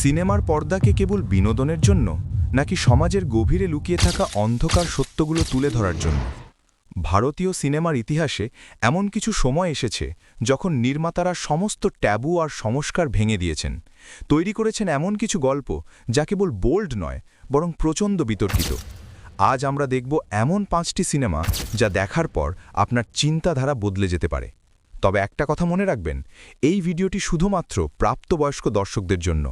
সিনেমার পর্দাকে কেবল বিনোদনের জন্য নাকি সমাজের গভীরে লুকিয়ে থাকা অন্ধকার সত্যগুলো তুলে ধরার জন্য? ভারতীয় সিনেমার ইতিহাসে এমন কিছু সময় এসেছে যখন নির্মাতারা সমস্ত ট্যাবু আর সংস্কার ভেঙে দিয়েছেন, তৈরি করেছেন এমন কিছু গল্প যা কেবল বোল্ড নয় বরং প্রচণ্ড বিতর্কিত। আজ আমরা দেখব এমন 5টি সিনেমা যা দেখার পর আপনার চিন্তাধারা বদলে যেতে পারে। তবে একটা কথা মনে রাখবেন, এই ভিডিওটি শুধুমাত্র প্রাপ্তবয়স্ক দর্শকদের জন্য।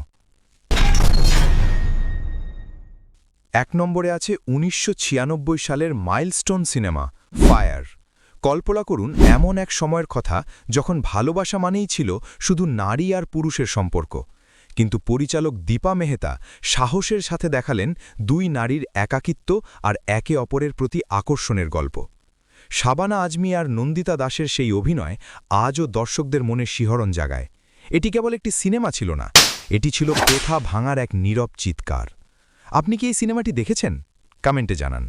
1 নম্বরে আছে 1996 সালের মাইলস্টোন সিনেমা ফায়ার। কল্পনা করুন এমন এক সময়ের কথা যখন ভালোবাসা মানেই ছিল শুধু নারী আর পুরুষের সম্পর্ক, কিন্তু পরিচালক দীপা মেহতা সাহসের সাথে দেখালেন দুই নারীর একাকিত্ব আর একে অপরের প্রতি আকর্ষণের গল্প। শাবানা আজমি আর নন্দিতা দাসের সেই অভিনয় আজও দর্শকদের মনে শিহরণ জাগায়। এটি কেবল একটি সিনেমা ছিল না, এটি ছিল প্রথা ভাঙার এক নীরব চিৎকার। আপনি কি এই সিনেমাটি দেখেছেন? কমেন্টে জানান।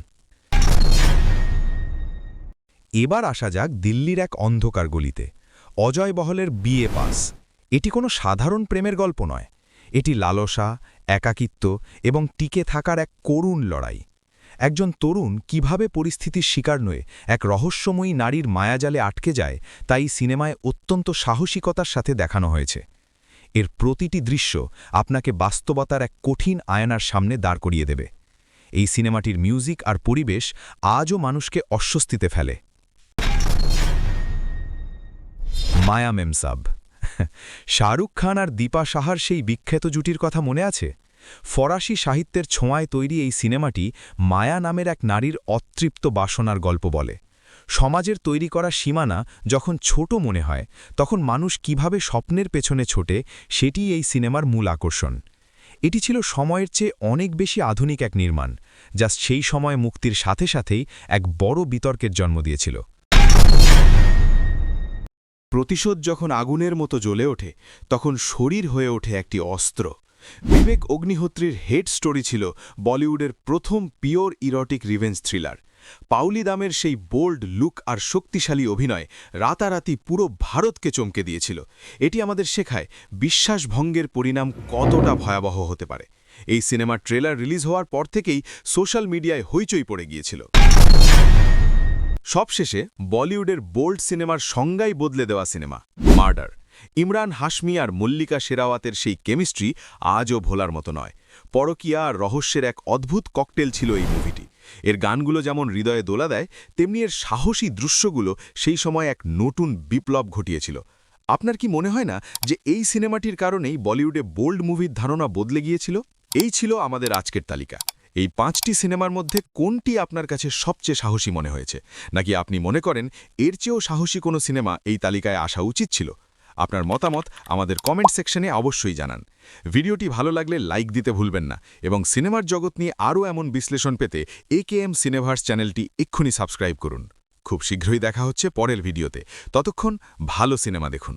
এবার আসা যাক দিল্লির এক অন্ধকার গলিতে, অজয় বহলের বিএ পাস। এটি কোনো সাধারণ প্রেমের গল্প নয়, এটি লালসা, একাকিত্ব এবং টিকে থাকার এক করুণ লড়াই। একজন তরুণ কিভাবে পরিস্থিতির শিকার নয়ে এক রহস্যময়ী নারীর মায়াজালে আটকে যায়, তাই সিনেমায় অত্যন্ত সাহসিকতার সাথে দেখানো হয়েছে। এর প্রতিটি দৃশ্য আপনাকে বাস্তবতার এক কঠিন আয়নার সামনে দাঁড় করিয়ে দেবে। এই সিনেমাটির মিউজিক আর পরিবেশ আজও মানুষকে অস্বস্তিতে ফেলে। মায়া মেমসাব। শাহরুখ খান আর দীপা সাহার সেই বিখ্যাত জুটির কথা মনে আছে? ফরাসি সাহিত্যের ছোঁয়ায় তৈরি এই সিনেমাটি মায়া নামের এক নারীর অতৃপ্ত বাসনার গল্প বলে। সমাজের তৈরি করা সীমানা যখন ছোট মনে হয়, তখন মানুষ কিভাবে স্বপ্নের পেছনে ছোটে, সেটিই এই সিনেমার মূল আকর্ষণ। এটি ছিল সময়ের চেয়ে অনেক বেশি আধুনিক এক নির্মাণ, যা সেই সময় মুক্তির সাথে সাথেই এক বড় বিতর্কের জন্ম দিয়েছিল। প্রতিশোধ যখন আগুনের মতো জ্বলে ওঠে, তখন শরীর হয়ে ওঠে একটি অস্ত্র। বিবেক অগ্নিহোত্রীর হেড স্টোরি ছিল বলিউডের প্রথম pure erotic revenge thriller. Paoli দামের সেই বোল্ড লুক আর শক্তিশালী অভিনয় রাতারাতি পুরো ভারতকে চমকে দিয়েছিল। এটি আমাদের শেখায় বিশ্বাসভঙ্গের পরিণাম কতটা ভয়াবহ হতে পারে। এই সিনেমার ট্রেলার রিলিজ হওয়ার পর থেকেই সোশ্যাল মিডিয়ায় হইচই পড়ে গিয়েছিল। সবশেষে বলিউডের বোল্ড সিনেমার সংজ্ঞাই বদলে দেওয়া সিনেমা মার্ডার। ইমরান হাশমি আর মল্লিকা শেরাওয়াতের সেই কেমিস্ট্রি আজও ভোলার মতো নয়। পরকীয়া আর রহস্যের এক অদ্ভুত ককটেল ছিল এই মুভিটি। এর গানগুলো যেমন হৃদয়ে দোলা দেয়, তেমনি এর সাহসী দৃশ্যগুলো সেই সময় এক নতুন বিপ্লব ঘটিয়েছিল। আপনার কি মনে হয় না যে এই সিনেমাটির কারণেই বলিউডে বোল্ড মুভির ধারণা বদলে গিয়েছিল? এই ছিল আমাদের আজকের তালিকা। এই 5টি সিনেমার মধ্যে কোনটি আপনার কাছে সবচেয়ে সাহসী মনে হয়েছে, নাকি আপনি মনে করেন এর চেয়েও সাহসী কোনো সিনেমা এই তালিকায় আসা উচিত ছিল? আপনার মতামত আমাদের কমেন্ট সেকশনে অবশ্যই জানান। ভিডিওটি ভালো লাগলে লাইক দিতে ভুলবেন না এবং সিনেমার জগৎ নিয়ে আরও এমন বিশ্লেষণ পেতে AKM সিনেভার্স চ্যানেলটি এক্ষুনি সাবস্ক্রাইব করুন। খুব শীঘ্রই দেখা হচ্ছে পরের ভিডিওতে। ততক্ষণ ভালো সিনেমা দেখুন।